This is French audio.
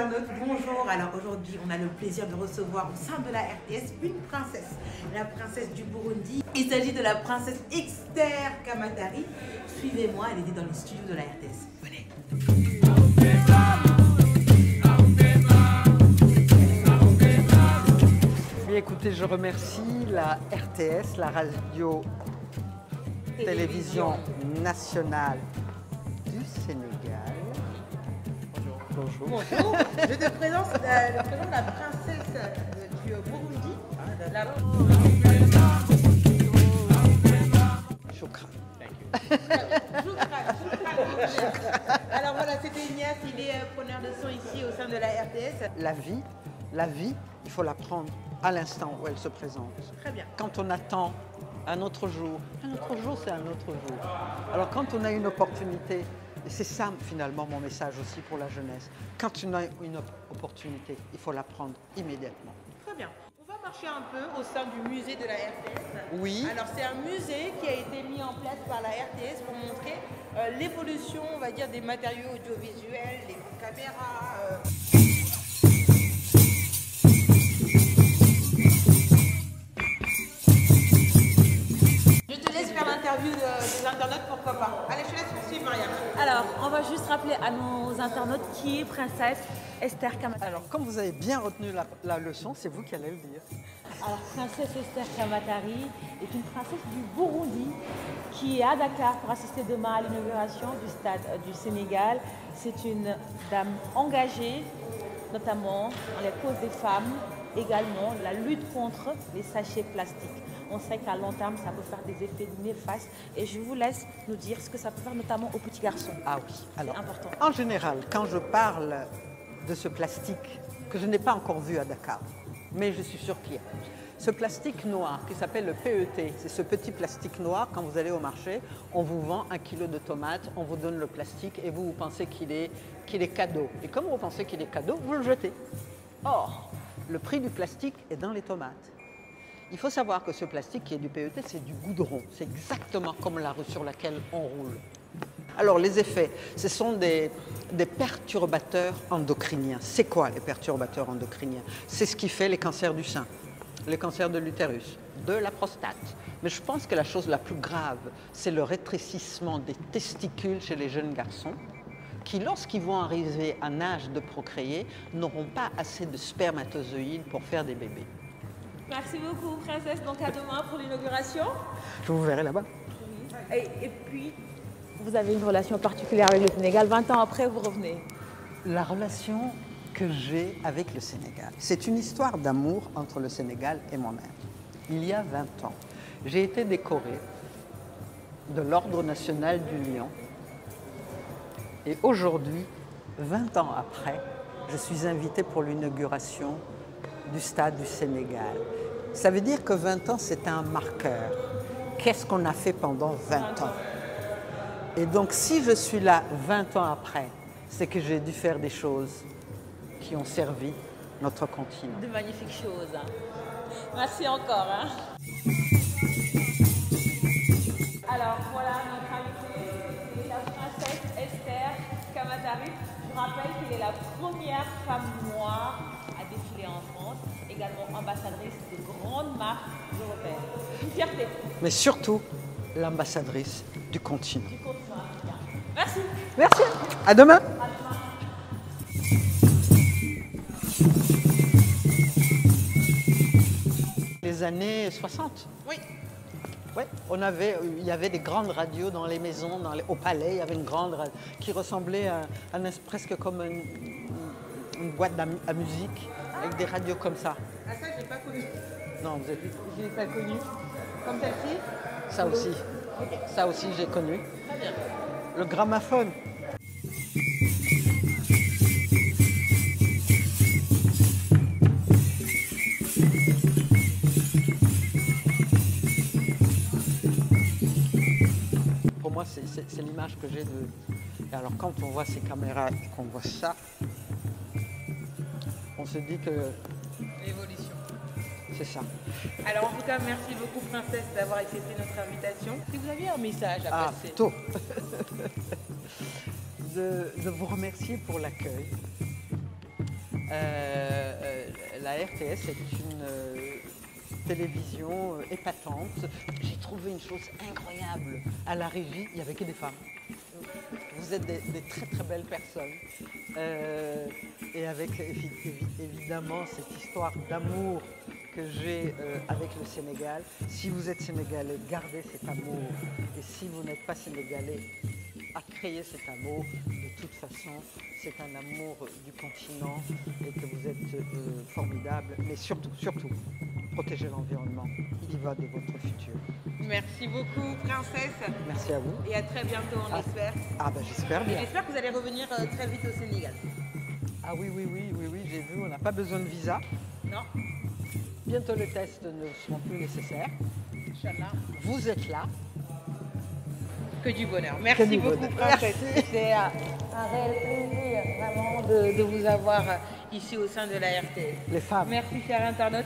internautes, bonjour. Alors aujourd'hui, on a le plaisir de recevoir au sein de la RTS une princesse, la princesse du Burundi. Il s'agit de la princesse Esther Kamatari. Suivez-moi, elle était dans les studios de la RTS. Venez. Bien, écoutez, je remercie la RTS, la radio-télévision nationale du Sénégal. Bonjour. Bonjour. Je te présente la princesse du Burundi. Choukran. Alors voilà, c'était Ignace, il est preneur de son ici au sein de la RTS. La vie, il faut la prendre à l'instant où elle se présente. Très bien. Quand on attend un autre jour c'est un autre jour. Alors quand on a une opportunité, et c'est ça finalement mon message aussi pour la jeunesse, quand on a une opportunité, il faut la prendre immédiatement. Très bien. On va marcher un peu au sein du musée de la RTS. Oui. Alors c'est un musée qui a été mis en place par la RTS pour montrer l'évolution, on va dire, des matériaux audiovisuels, les caméras. Je te laisse faire l'interview des internautes, pourquoi pas. Allez, je te laisse poursuivre, Mariam. Alors, on va juste rappeler à nos internautes qui est princesse Esther Kamatari. Alors comme vous avez bien retenu la leçon, c'est vous qui allez le dire. Alors, princesse Esther Kamatari est une princesse du Burundi qui est à Dakar pour assister demain à l'inauguration du stade du Sénégal. C'est une dame engagée, notamment dans les causes des femmes, également la lutte contre les sachets plastiques. On sait qu'à long terme, ça peut faire des effets néfastes. Et je vous laisse nous dire ce que ça peut faire, notamment aux petits garçons. Ah oui, alors, c'est important. En général, quand je parle de ce plastique que je n'ai pas encore vu à Dakar, mais je suis sûre qu'il y a. Ce plastique noir qui s'appelle le PET, c'est ce petit plastique noir, quand vous allez au marché, on vous vend 1 kilo de tomates, on vous donne le plastique et vous pensez qu'il est cadeau. Et comme vous pensez qu'il est cadeau, vous le jetez. Or, le prix du plastique est dans les tomates. Il faut savoir que ce plastique qui est du PET, c'est du goudron. C'est exactement comme la rue sur laquelle on roule. Alors les effets, ce sont des perturbateurs endocriniens. C'est quoi les perturbateurs endocriniens? C'est ce qui fait les cancers du sein, les cancers de l'utérus, de la prostate. Mais je pense que la chose la plus grave, c'est le rétrécissement des testicules chez les jeunes garçons qui, lorsqu'ils vont arriver à l'âge de procréer, n'auront pas assez de spermatozoïdes pour faire des bébés. Merci beaucoup, princesse. Donc à demain pour l'inauguration. Je vous verrai là-bas. Et puis, vous avez une relation particulière avec le Sénégal. 20 ans après, vous revenez. La relation que j'ai avec le Sénégal, c'est une histoire d'amour entre le Sénégal et moi-même. Il y a 20 ans, j'ai été décorée de l'Ordre national du Lion. Et aujourd'hui, 20 ans après, je suis invitée pour l'inauguration du stade du Sénégal. Ça veut dire que 20 ans, c'est un marqueur. Qu'est-ce qu'on a fait pendant 20 ans? Et donc, si je suis là 20 ans après, c'est que j'ai dû faire des choses qui ont servi notre continent. De magnifiques choses. Merci encore. Alors, voilà notre invitée, c'est la princesse Esther Kamatari. Je rappelle qu'elle est la première femme noire à défiler en France, également ambassadrice de grandes marques européennes. Une fierté. Mais surtout, l'ambassadrice du continent. Du continent africain. Merci. Merci. À demain. À demain. Les années 60. Oui. Ouais, il y avait des grandes radios dans les maisons, au palais, il y avait une grande radio qui ressemblait presque comme une boîte à musique, avec des radios comme ça. Ah, ça, j'ai pas connu. Non, vous êtes... Je l'ai pas connu. Comme celle-ci? Ça aussi. Okay. Ça aussi, j'ai connu. Très bien. Le gramophone. Pour moi, c'est l'image que j'ai de... Et alors, quand on voit ces caméras et qu'on voit ça, on se dit que... L'évolution. C'est ça. Alors en tout cas, merci beaucoup princesse d'avoir accepté notre invitation. Si vous aviez un message à passer. Plutôt. de vous remercier pour l'accueil, La RTS est une télévision épatante. J'ai trouvé une chose incroyable. À la régie, il n'y avait que des femmes. Vous êtes des très très belles personnes. Et avec évidemment cette histoire d'amour que j'ai avec le Sénégal. Si vous êtes sénégalais, gardez cet amour. Et si vous n'êtes pas sénégalais, à créer cet amour. De toute façon, c'est un amour du continent et que vous êtes formidable. Mais surtout, protégez l'environnement. Il y va de votre futur. Merci beaucoup, princesse. Merci à vous. Et à très bientôt, on espère. Ah ben j'espère bien. J'espère que vous allez revenir très vite au Sénégal. Ah oui, j'ai vu, on n'a pas besoin de visa. Non. Bientôt les tests ne seront plus nécessaires. Inch'Allah. Vous êtes là. Que du bonheur. Merci beaucoup, princesse. C'est un réel plaisir vraiment de vous avoir ici au sein de la RTS. Les femmes. Merci, chers internautes.